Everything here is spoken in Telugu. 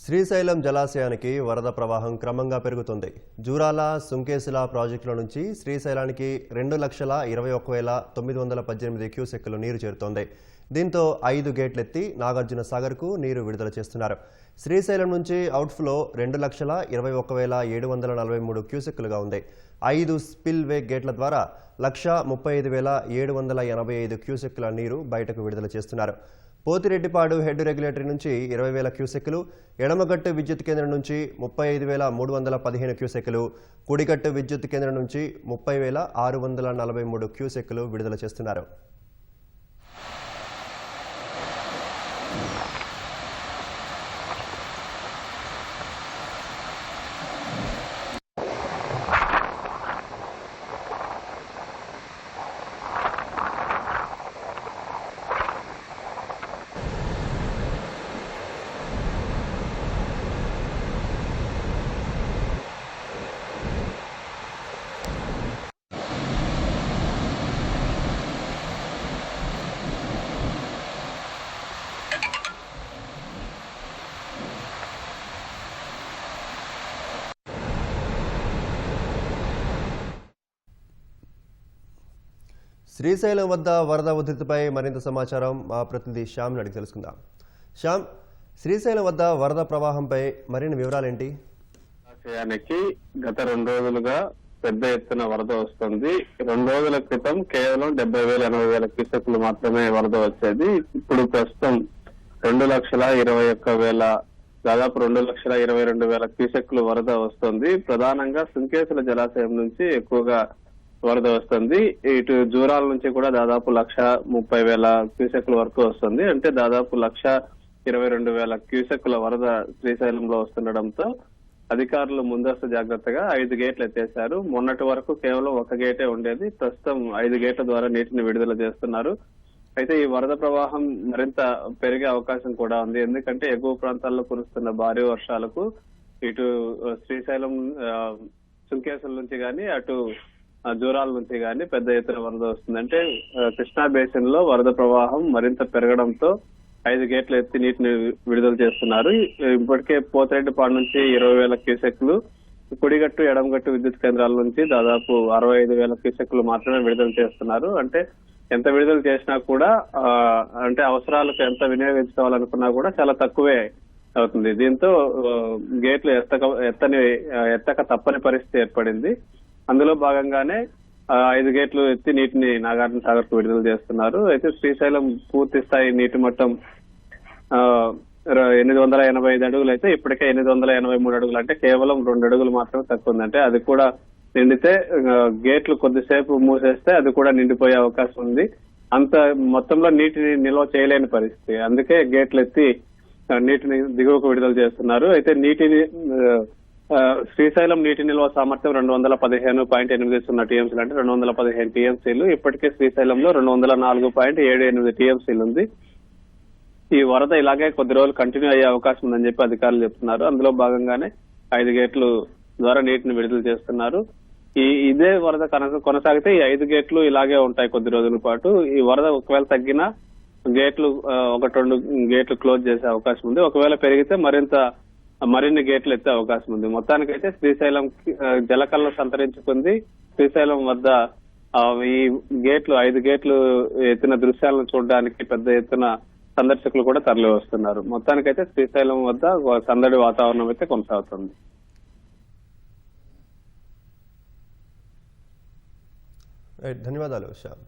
శ్రీశైలం జలాశయానికి వరద ప్రవాహం క్రమంగా పెరుగుతుంది. జూరాల, సుంకేసుల ప్రాజెక్టుల నుంచి శ్రీశైలానికి 2,21,918 క్యూసెక్కులు నీరు చేరుతోంది. దీంతో 5 గేట్లెత్తి నాగార్జున సాగర్కు నీరు విడుదల చేస్తున్నారు. శ్రీశైలం నుంచి అవుట్ఫ్లో 2,21,743 క్యూసెక్కులుగా ఉంది. 5 స్పిల్వే గేట్ల ద్వారా 1,35,785 క్యూసెక్కుల నీరు బయటకు విడుదల చేస్తున్నారు. పోతిరెడ్డిపాడు హెడ్ రెగ్యులేటరీ నుంచి 20,000 క్యూసెక్కులు, ఎడమగట్టు విద్యుత్ కేంద్రం నుంచి 35,315 క్యూసెక్కులు, కుడిగట్టు విద్యుత్ కేంద్రం నుంచి 30,643 క్యూసెక్కులు విడుదల చేస్తున్నారు. శ్రీశైలం వద్ద వరద ఉధృతిపై మరింత సమాచారం మా ప్రతినిధి శ్యామ్ అడిగి తెలుసుకుందాం. శ్యామ్, శ్రీశైలం వద్ద వరద ప్రవాహంపై మరిన్ని వివరాలేంటి? జలాశయానికి గత 2 రోజులుగా పెద్ద ఎత్తున వరద వస్తుంది. 2 రోజుల క్రితం కేవలం 70,000-80,000 క్యూసెక్లు మాత్రమే వరద వచ్చేది. ఇప్పుడు ప్రస్తుతం 2,21,000 దాదాపు 2,22,000 క్యూసెక్లు వరద వస్తుంది. ప్రధానంగా సుంకేసుల జలాశయం నుంచి ఎక్కువగా వరద వస్తుంది. ఇటు జూరాల నుంచి కూడా దాదాపు 1,30,000 క్యూసెక్ల వరకు వస్తుంది. అంటే దాదాపు 1,22,000 క్యూసెక్ల వరద శ్రీశైలంలో వస్తుండటంతో అధికారులు ముందస్తు జాగ్రత్తగా 5 గేట్లు ఎత్తేశారు. మొన్నటి వరకు కేవలం 1 గేటే ఉండేది. ప్రస్తుతం 5 గేట్ల ద్వారా నీటిని విడుదల చేస్తున్నారు. అయితే ఈ వరద ప్రవాహం మరింత పెరిగే అవకాశం కూడా ఉంది. ఎందుకంటే ఎగువ ప్రాంతాల్లో కురుస్తున్న భారీ వర్షాలకు ఇటు శ్రీశైలం సుంకేసుల నుంచి గాని అటు జూరాల నుంచి గాని పెద్ద ఎత్తున వరద వస్తుంది. అంటే కృష్ణా బేసిన్ లో వరద ప్రవాహం మరింత పెరగడంతో 5 గేట్లు ఎత్తి నీటిని విడుదల చేస్తున్నారు. ఇప్పటికే పోతిరెడ్డిపాడు నుంచి 20,000 క్యూసెక్లు, కుడిగట్టు ఎడమగట్టు విద్యుత్ కేంద్రాల నుంచి దాదాపు 65,000 క్యూసెక్లు మాత్రమే విడుదల చేస్తున్నారు. అంటే ఎంత విడుదల చేసినా కూడా అంటే అవసరాలకు ఎంత వినియోగించుకోవాలనుకున్నా కూడా చాలా తక్కువే అవుతుంది. దీంతో గేట్లు ఎత్తక తప్పని పరిస్థితి ఏర్పడింది. అందులో భాగంగానే 5 గేట్లు ఎత్తి నీటిని నాగార్జున సాగర్ కు విడుదల చేస్తున్నారు. అయితే శ్రీశైలం పూర్తి స్థాయి నీటి మట్టం 885 అడుగులు అయితే ఇప్పటికే 883 అడుగులు, అంటే కేవలం 2 అడుగులు మాత్రమే తక్కువ ఉంది. అంటే అది కూడా నిండితే గేట్లు కొద్దిసేపు మూసేస్తే అది కూడా నిండిపోయే అవకాశం ఉంది. అంత మొత్తంలో నీటిని నిల్వ చేయలేని పరిస్థితి. అందుకే గేట్లు ఎత్తి నీటిని దిగువకు విడుదల చేస్తున్నారు. అయితే శ్రీశైలం నీటి నిల్వ సామర్థ్యం 215.80 టీఎంసీలు, అంటే 215 టీఎంసీలు. ఇప్పటికే శ్రీశైలంలో 204.78 టీఎంసీలు ఉంది. ఈ వరద ఇలాగే కొద్ది రోజులు కంటిన్యూ అయ్యే అవకాశం ఉందని చెప్పి అధికారులు చెప్తున్నారు. అందులో భాగంగానే 5 గేట్లు ద్వారా నీటిని విడుదల చేస్తున్నారు. ఇదే వరద కొనసాగితే ఈ 5 గేట్లు ఇలాగే ఉంటాయి కొద్ది రోజుల పాటు. ఈ వరద ఒకవేళ తగ్గినా గేట్లు 1-2 గేట్లు క్లోజ్ చేసే అవకాశం ఉంది. ఒకవేళ పెరిగితే మరిన్ని గేట్లు ఎత్తే అవకాశం ఉంది. మొత్తానికైతే శ్రీశైలం జలకళ సంతరించుకుంది. శ్రీశైలం వద్ద ఈ గేట్లు 5 గేట్లు ఎత్తిన దృశ్యాలను చూడడానికి పెద్ద ఎత్తున సందర్శకులు కూడా తరలి వస్తున్నారు. మొత్తానికైతే శ్రీశైలం వద్ద సందడి వాతావరణం అయితే కొనసాగుతుంది. ధన్యవాదాలు శ్యామ్.